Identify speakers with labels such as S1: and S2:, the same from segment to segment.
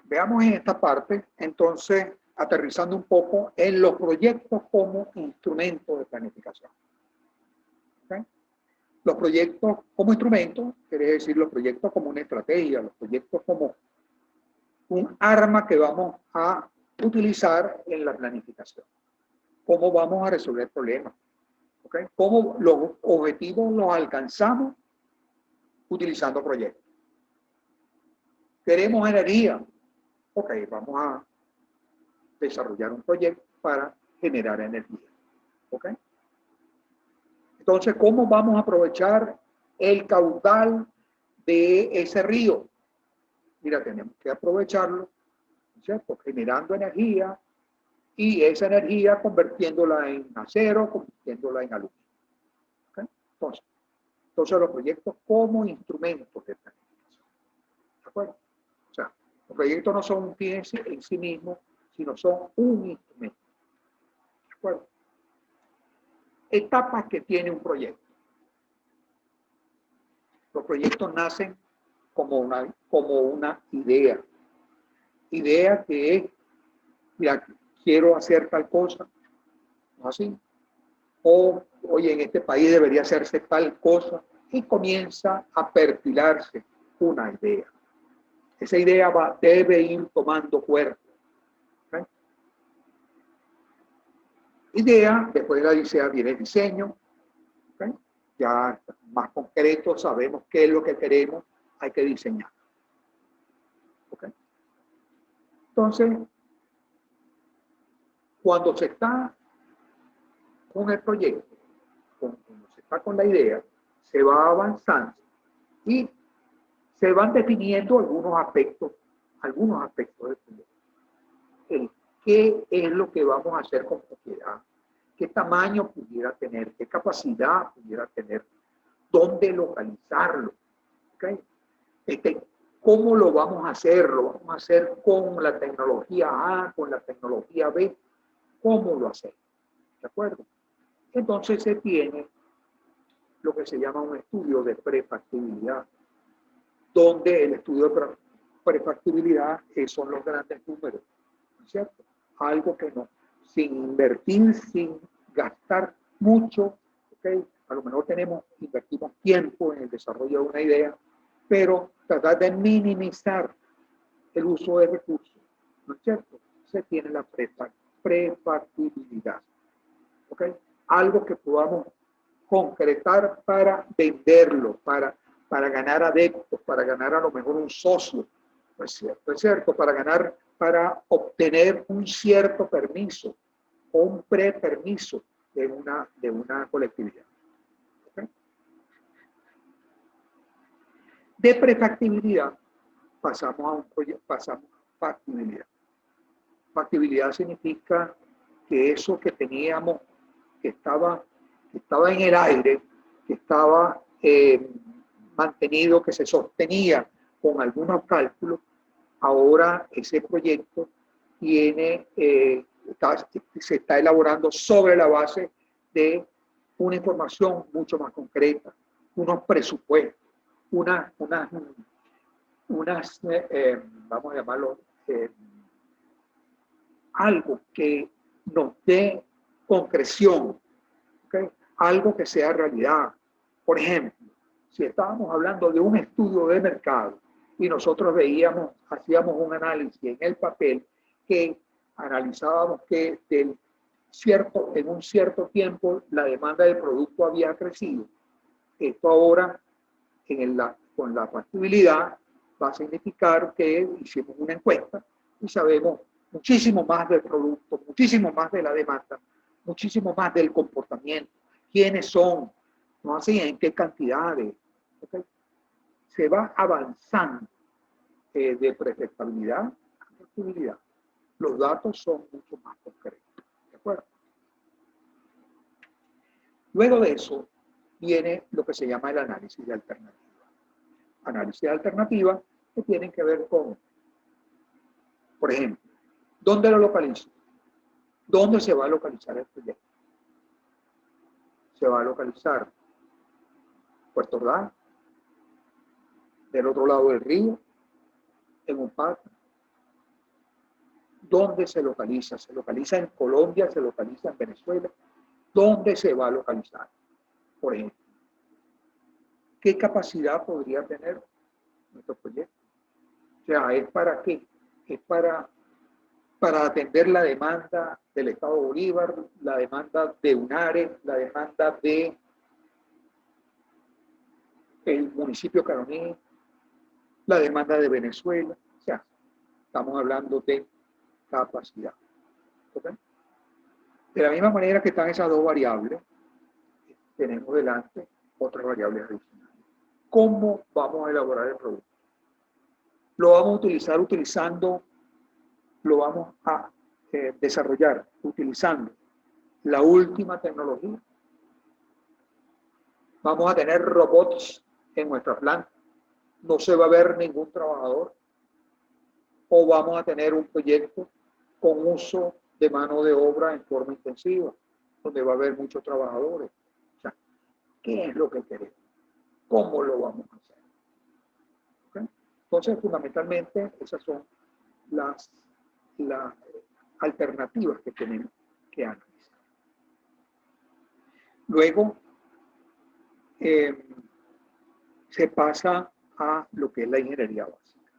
S1: Veamos en esta parte, entonces, aterrizando un poco en los proyectos como instrumento de planificación. ¿Okay? Los proyectos como instrumento, quiere decir los proyectos como una estrategia, los proyectos como un arma que vamos a utilizar en la planificación. ¿Cómo vamos a resolver problemas? ¿Okay? ¿Cómo los objetivos los alcanzamos utilizando proyectos? ¿Queremos energía? Ok, vamos a desarrollar un proyecto para generar energía. ¿Ok? Entonces, ¿cómo vamos a aprovechar el caudal de ese río? Mira, tenemos que aprovecharlo, ¿cierto? Generando energía y esa energía convirtiéndola en acero, convirtiéndola en aluminio. ¿Okay? Entonces los proyectos como instrumentos de planificación. ¿De acuerdo? O sea, los proyectos no son un fin en sí mismos, sino son un instrumento. ¿De acuerdo? Etapas que tiene un proyecto. Los proyectos nacen como una idea. Idea que es, mira, quiero hacer tal cosa, ¿no así? O, oye, en este país debería hacerse tal cosa, y comienza a perfilarse una idea. Esa idea debe ir tomando cuerpo. ¿Okay? Idea, después de la idea viene el diseño. ¿Okay? Ya más concreto, sabemos qué es lo que queremos, hay que diseñar. ¿Okay? Entonces, cuando se está con el proyecto, cuando se está con la idea, se va avanzando y se van definiendo algunos aspectos del proyecto. ¿Qué es lo que vamos a hacer con propiedad? ¿Qué tamaño pudiera tener? ¿Qué capacidad pudiera tener? ¿Dónde localizarlo? ¿Okay? ¿Cómo lo vamos a hacer? ¿Lo vamos a hacer con la tecnología A, con la tecnología B? ¿Cómo lo hacemos? ¿De acuerdo? Entonces se tiene lo que se llama un estudio de prefactibilidad, donde el estudio de prefactibilidad son los grandes números, ¿no es cierto? Algo que no, sin invertir, sin gastar mucho, ¿okay? A lo mejor invertimos tiempo en el desarrollo de una idea, pero tratar de minimizar el uso de recursos, ¿no es cierto? Se tiene la prefactibilidad, ¿ok? Algo que podamos concretar para venderlo, para ganar adeptos, para ganar a lo mejor un socio, ¿no es cierto? Para obtener un cierto permiso o un prepermiso de una colectividad. ¿Okay? De prefactibilidad pasamos a factibilidad. Factibilidad significa que eso que teníamos, que estaba en el aire, que estaba mantenido, que se sostenía con algunos cálculos, ahora ese proyecto se está elaborando sobre la base de una información mucho más concreta, unos presupuestos, vamos a llamarlo, algo que nos dé concreción, ¿okay? Algo que sea realidad. Por ejemplo, si estábamos hablando de un estudio de mercado y nosotros hacíamos un análisis en el papel que analizábamos que en un cierto tiempo la demanda del producto había crecido. Esto ahora, con la factibilidad, va a significar que hicimos una encuesta y sabemos muchísimo más del producto, muchísimo más de la demanda, muchísimo más del comportamiento, quiénes son, no así, en qué cantidades. ¿Okay? Se va avanzando de prefectabilidad a factibilidad. Los datos son mucho más concretos. ¿De acuerdo? Luego de eso viene lo que se llama el análisis de alternativa. Análisis de alternativa que tienen que ver con, por ejemplo, ¿dónde lo localizo? ¿Dónde se va a localizar el proyecto? Se va a localizar Puerto Ordaz, del otro lado del río, en un parque, ¿Dónde se localiza? ¿Se localiza en Colombia? ¿Se localiza en Venezuela? ¿Dónde se va a localizar? Por ejemplo, ¿qué capacidad podría tener nuestro proyecto? O sea, ¿es para qué? Es para atender la demanda del Estado Bolívar, la demanda de UNARE, la demanda de el municipio Caroní, la demanda de Venezuela. O sea, estamos hablando de capacidad. ¿Okay? De la misma manera que están esas dos variables, tenemos delante otras variables adicionales. ¿Cómo vamos a elaborar el producto? Lo vamos a utilizar lo vamos a desarrollar utilizando la última tecnología. Vamos a tener robots en nuestra planta. No se va a ver ningún trabajador. O vamos a tener un proyecto con uso de mano de obra en forma intensiva, donde va a haber muchos trabajadores. O sea, ¿qué es lo que queremos? ¿Cómo lo vamos a hacer? ¿Okay? Entonces, fundamentalmente, esas son las alternativas que tenemos que analizar. Luego, se pasa a lo que es la ingeniería básica.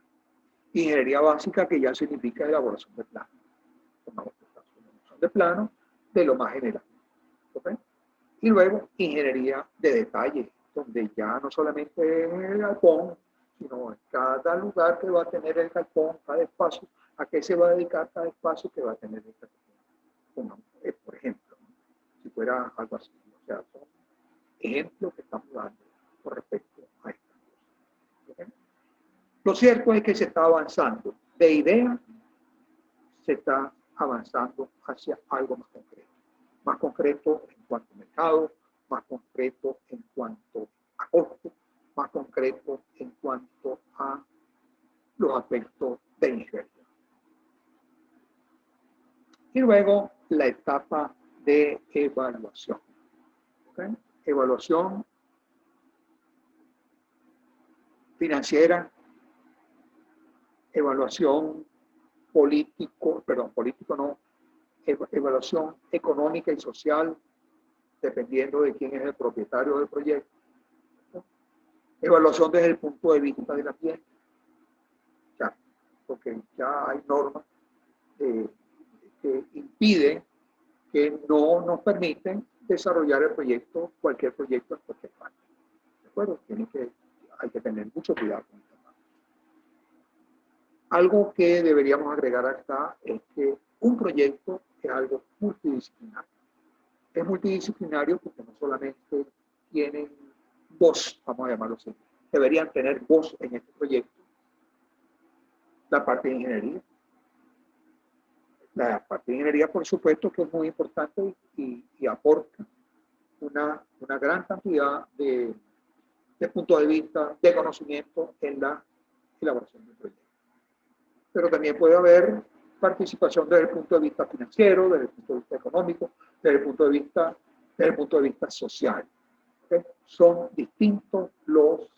S1: Ingeniería básica que ya significa elaboración de plano. Elaboración de plano de lo más general. ¿Okay? Y luego ingeniería de detalle, donde ya no solamente en el galpón, sino en cada lugar que va a tener el galpón, cada espacio, a qué se va a dedicar cada espacio que va a tener el galpón. Por ejemplo, si fuera algo así. O sea, son ejemplos que estamos dando con respecto a esto. ¿Okay? Lo cierto es que se está avanzando de idea, se está avanzando hacia algo más concreto en cuanto a mercado, más concreto en cuanto a costo, más concreto en cuanto a los aspectos de ingeniería. Y luego la etapa de evaluación. ¿Okay? Evaluación financiera, evaluación político no, evaluación económica y social, dependiendo de quién es el propietario del proyecto. Evaluación desde el punto de vista del ambiente, ya, porque ya hay normas que impiden, que no nos permiten desarrollar el proyecto, cualquier proyecto en cualquier parte. ¿De acuerdo? Hay que tener mucho cuidado con esto. Algo que deberíamos agregar acá es que un proyecto es algo multidisciplinario. Es multidisciplinario porque no solamente tienen voz, vamos a llamarlo así, deberían tener voz en este proyecto. La parte de ingeniería. La parte de ingeniería, por supuesto, que es muy importante y aporta una gran cantidad de puntos de vista, de conocimiento en la elaboración del proyecto. Pero también puede haber participación desde el punto de vista financiero, desde el punto de vista económico, desde el punto de vista social. ¿Okay? Son distintos los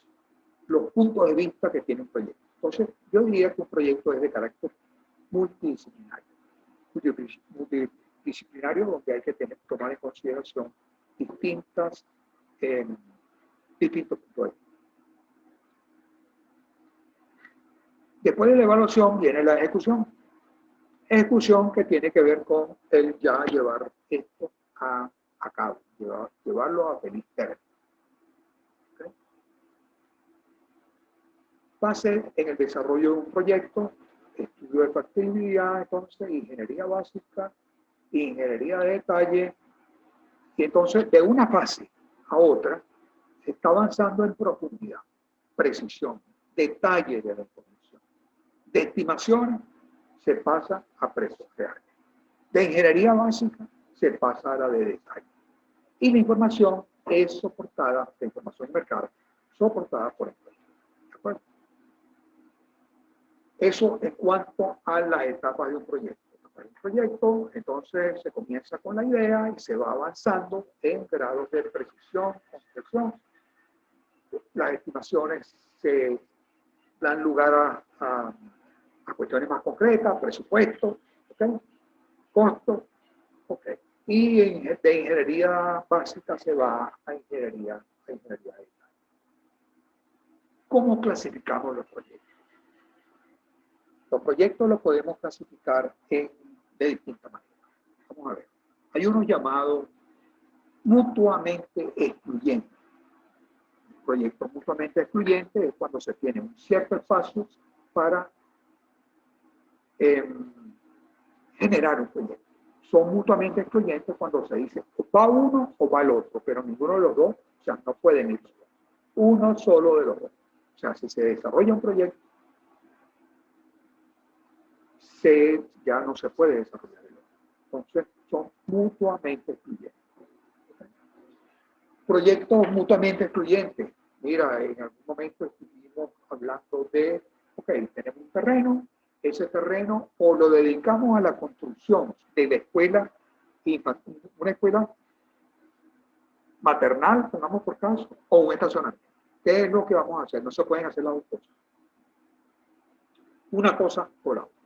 S1: puntos de vista que tiene un proyecto. Entonces, yo diría que un proyecto es de carácter multidisciplinario. Multidisciplinario donde hay que tomar en consideración distintos puntos de vista. Después de la evaluación viene la ejecución. Ejecución que tiene que ver con el ya llevar esto a cabo, llevarlo a feliz término. ¿Okay? Fase en el desarrollo de un proyecto, estudio de factibilidad, entonces ingeniería básica, ingeniería de detalle, y entonces de una fase a otra se está avanzando en profundidad, precisión, detalle de la información. De estimaciones se pasa a precios reales. De ingeniería básica se pasa a la de detalle. Y la información es soportada, la información de mercado, soportada por empresas. ¿De acuerdo? Eso en cuanto a las etapas de un proyecto. Un proyecto, entonces se comienza con la idea y se va avanzando en grados de precisión, concreción. Las estimaciones se dan lugar a cuestiones más concretas, presupuestos, ¿Ok? Costo. Ok. Y de ingeniería básica se va a ingeniería de detalle. ¿Cómo clasificamos los proyectos? Los proyectos los podemos clasificar de distintas maneras. Vamos a ver. Hay unos llamados mutuamente excluyentes. Proyectos mutuamente excluyentes es cuando se tiene un cierto espacio para generar un proyecto. Son mutuamente excluyentes cuando se dice o va uno o va el otro, pero ninguno de los dos, o sea, no pueden ir solos. Uno solo de los dos. O sea, si se desarrolla un proyecto, ya no se puede desarrollar el otro. Entonces, son mutuamente excluyentes. Proyectos mutuamente excluyentes. Mira, en algún momento estuvimos hablando de, ok, tenemos un terreno, ese terreno o lo dedicamos a la construcción de la escuela, una escuela maternal, pongamos por caso, o un estacionamiento. ¿Qué es lo que vamos a hacer? No se pueden hacer las dos cosas. Una cosa o la otra.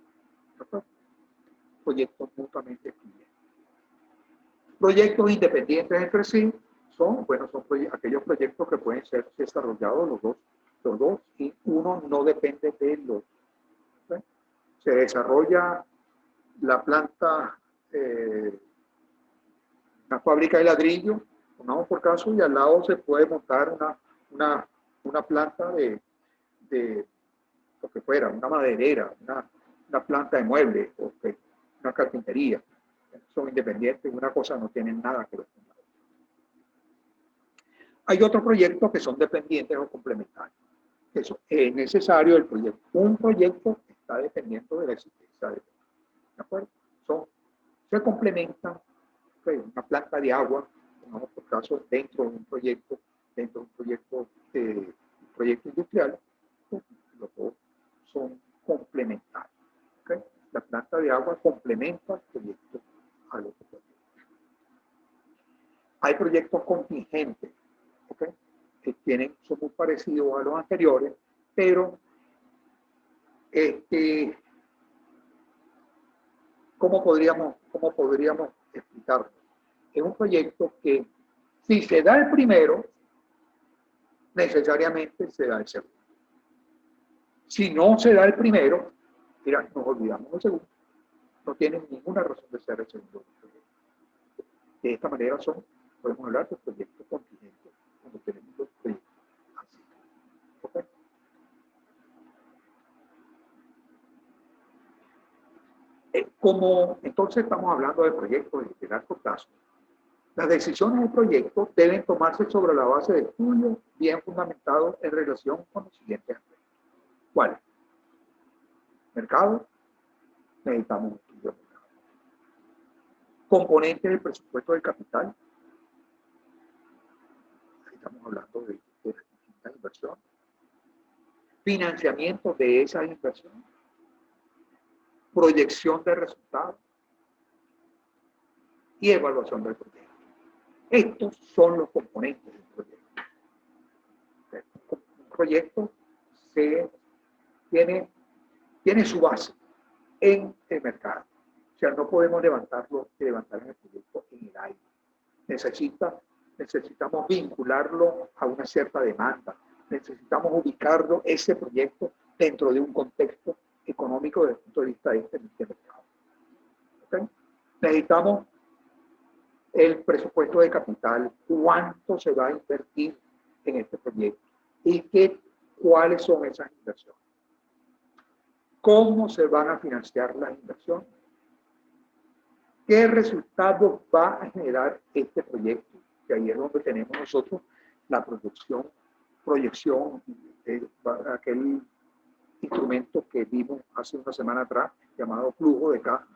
S1: Proyectos mutuamente excluyentes. Proyectos independientes entre sí son aquellos proyectos que pueden ser desarrollados los dos y uno no depende del otro. ¿Sí? Se desarrolla la planta, una fábrica de ladrillo, pongamos por caso, y al lado se puede montar una planta de lo que fuera, una maderera, una planta de muebles, una carpintería. Son independientes, una cosa no tienen nada que ver con la otra. Hay otros proyectos que son dependientes o complementarios. Eso es necesario el proyecto. Un proyecto está dependiendo de la existencia de otro. ¿De acuerdo? Se complementan. Una planta de agua, pongamos por caso, dentro de un proyecto industrial, los dos son complementarios. ¿Okay? La planta de agua complementa el proyecto al otro proyecto. Hay proyectos contingentes, ¿okay? Son muy parecidos a los anteriores, pero ¿cómo podríamos explicarlo? Es un proyecto que si se da el primero, necesariamente se da el segundo. Si no se da el primero, mira, nos olvidamos del segundo. No tienen ninguna razón de ser el segundo. De esta manera podemos hablar de proyectos contingentes cuando tenemos los proyectos así. ¿Okay? Entonces estamos hablando de proyectos de largo plazo. Las decisiones del proyecto deben tomarse sobre la base de estudios bien fundamentados en relación con los siguientes aspectos. ¿Cuál? Mercado. Necesitamos un estudio de mercado. Componentes del presupuesto del capital. Ahí estamos hablando de las distintas inversiones. Financiamiento de esas inversiones. Proyección de resultados. Y evaluación del proyecto. Estos son los componentes del proyecto. Un proyecto tiene su base en el mercado. O sea, no podemos levantar en el proyecto en el aire. Necesitamos vincularlo a una cierta demanda. Necesitamos ubicarlo, ese proyecto, dentro de un contexto económico desde el punto de vista de este mercado. ¿Okay? Necesitamos el presupuesto de capital, cuánto se va a invertir en este proyecto y cuáles son esas inversiones. ¿Cómo se van a financiar las inversiones? ¿Qué resultados va a generar este proyecto? Que ahí es donde tenemos nosotros la proyección, aquel instrumento que vimos hace una semana atrás, llamado flujo de caja.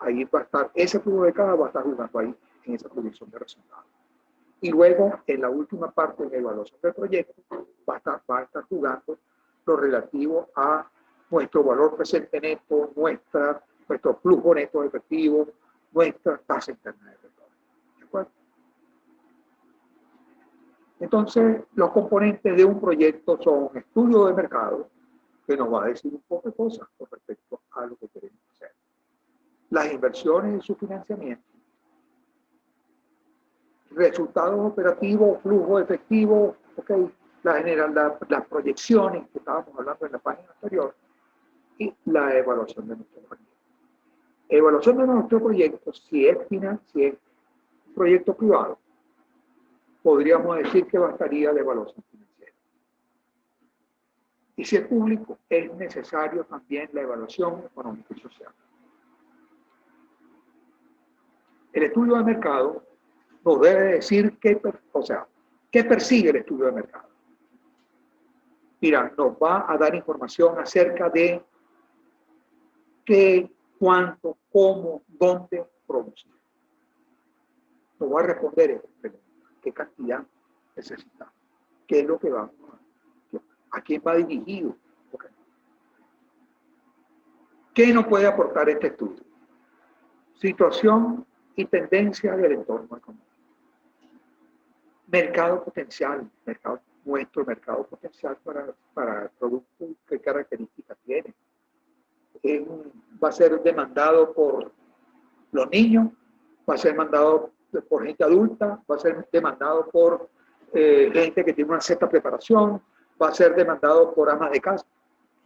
S1: Ahí va a estar, ese flujo de caja va a estar jugando ahí en esa proyección de resultados. Y luego, en la última parte de la evaluación del proyecto, va a estar jugando lo relativo a nuestro valor presente neto, nuestro flujo neto efectivo, nuestra tasa interna de retorno. ¿De acuerdo? Entonces, los componentes de un proyecto son estudio de mercado, que nos va a decir un poco de cosas con respecto a lo que queremos hacer. las inversiones y su financiamiento, resultados operativos, flujo efectivo, okay, las proyecciones que estábamos hablando en la página anterior y la evaluación de nuestro proyecto. Evaluación de nuestro proyecto, si es un proyecto privado, podríamos decir que bastaría la evaluación financiera. Y si es público, es necesario también la evaluación económica y social. El estudio de mercado nos debe decir qué persigue el estudio de mercado. Mira, nos va a dar información acerca de qué, cuánto, cómo, dónde producir. Nos va a responder esta pregunta. ¿Qué cantidad necesitamos? ¿Qué es lo que vamos a quién va dirigido? Okay. ¿Qué nos puede aportar este estudio? Situación y tendencia del entorno económico. Mercado potencial, nuestro mercado potencial para el producto, qué características tiene. Va a ser demandado por los niños, va a ser demandado por gente adulta, va a ser demandado por gente que tiene una cierta preparación, va a ser demandado por amas de casa.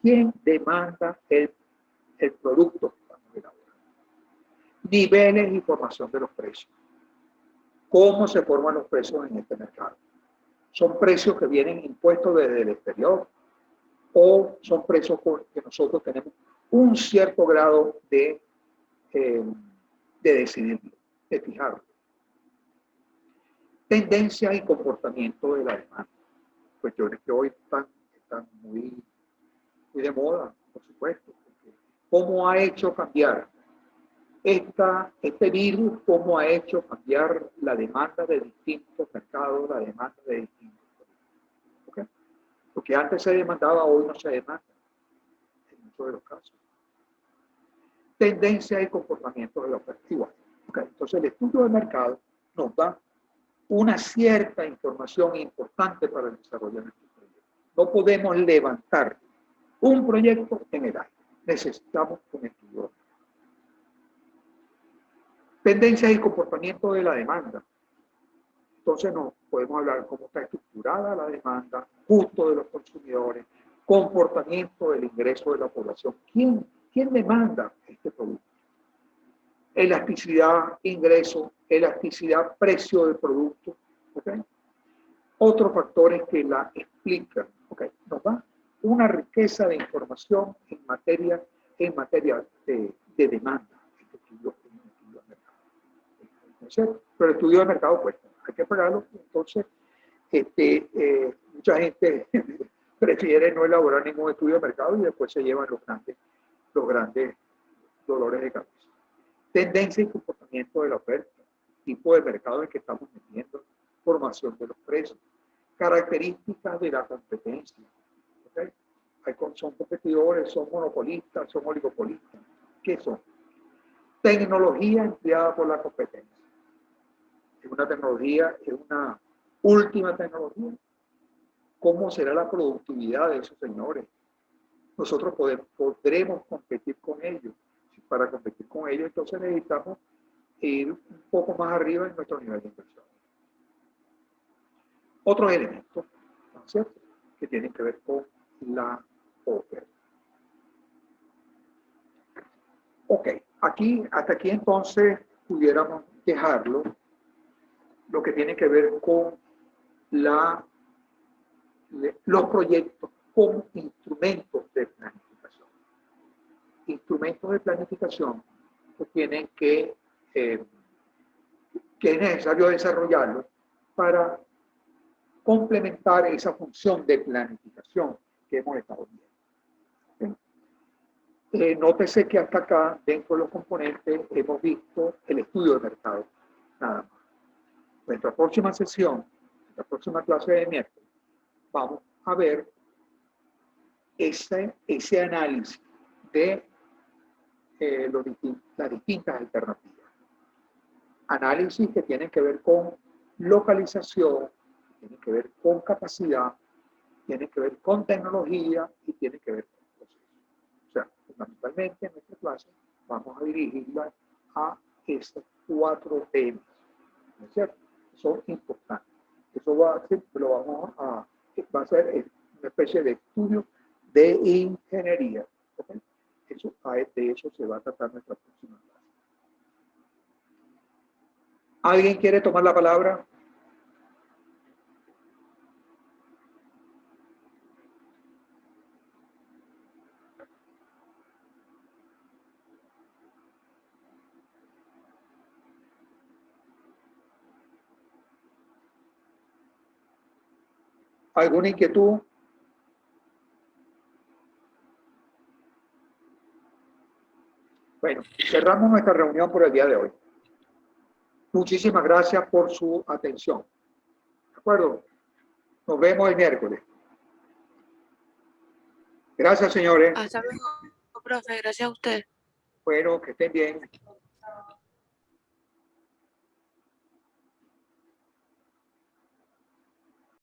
S1: ¿Quién demanda el producto? Niveles y formación de los precios. ¿Cómo se forman los precios en este mercado? ¿Son precios que vienen impuestos desde el exterior o son precios que nosotros tenemos un cierto grado de decidirlo, de fijarlo? Tendencia y comportamiento de la demanda. Cuestiones que hoy están muy de moda, por supuesto. ¿Cómo ha hecho cambiar este virus? ¿Cómo ha hecho cambiar la demanda de distintos mercados, la demanda de distintos productos? ¿Okay? Lo que antes se demandaba, hoy no se demanda, en muchos de los casos. Tendencia y comportamiento de la oferta. Igual. Okay. Entonces, el estudio de mercado nos da una cierta información importante para el desarrollo de nuestro proyecto. No podemos levantar un proyecto en el aire. Necesitamos un estudio. Tendencias y comportamiento de la demanda. Entonces no podemos hablar cómo está estructurada la demanda, gusto de los consumidores, comportamiento del ingreso de la población. ¿Quién demanda este producto? Elasticidad, ingreso, elasticidad, precio del producto. ¿Okay? Otros factores que la explican. ¿Okay? Nos da una riqueza de información en materia de demanda. Pero el estudio de mercado cuesta, hay que pagarlo. Entonces, mucha gente prefiere no elaborar ningún estudio de mercado y después se llevan los grandes dolores de cabeza. Tendencia y comportamiento de la oferta, tipo de mercado en el que estamos metiendo, formación de los precios, características de la competencia. ¿Okay? Son competidores, son monopolistas, son oligopolistas. ¿Qué son? Tecnología empleada por la competencia. Es una tecnología, es una última tecnología. ¿Cómo será la productividad de esos señores? Nosotros podremos competir con ellos. Para competir con ellos, entonces necesitamos ir un poco más arriba en nuestro nivel de inversión. Otros elementos, ¿no es cierto?, que tienen que ver con la oferta. Ok, hasta aquí entonces pudiéramos dejarlo, lo que tiene que ver con los proyectos como instrumentos de planificación. Instrumentos de planificación que tienen que es necesario desarrollarlos para complementar esa función de planificación que hemos estado viendo. Nótese que hasta acá, dentro de los componentes, hemos visto el estudio de mercado, nada más. Nuestra próxima sesión, nuestra próxima clase de miércoles, vamos a ver ese análisis de las distintas alternativas. Análisis que tienen que ver con localización, tienen que ver con capacidad, tienen que ver con tecnología y tienen que ver con procesos. O sea, fundamentalmente en nuestra clase vamos a dirigirla a estos 4 temas, ¿no es cierto? Son importantes. Eso va a ser, va a ser una especie de estudio de ingeniería. ¿Okay? De eso se va a tratar nuestra próxima clase. ¿Alguien quiere tomar la palabra? ¿Alguna inquietud? Bueno, cerramos nuestra reunión por el día de hoy. Muchísimas gracias por su atención. ¿De acuerdo? Nos vemos el miércoles. Gracias, señores.
S2: Hasta luego, profe. Gracias a usted.
S1: Bueno, que estén bien.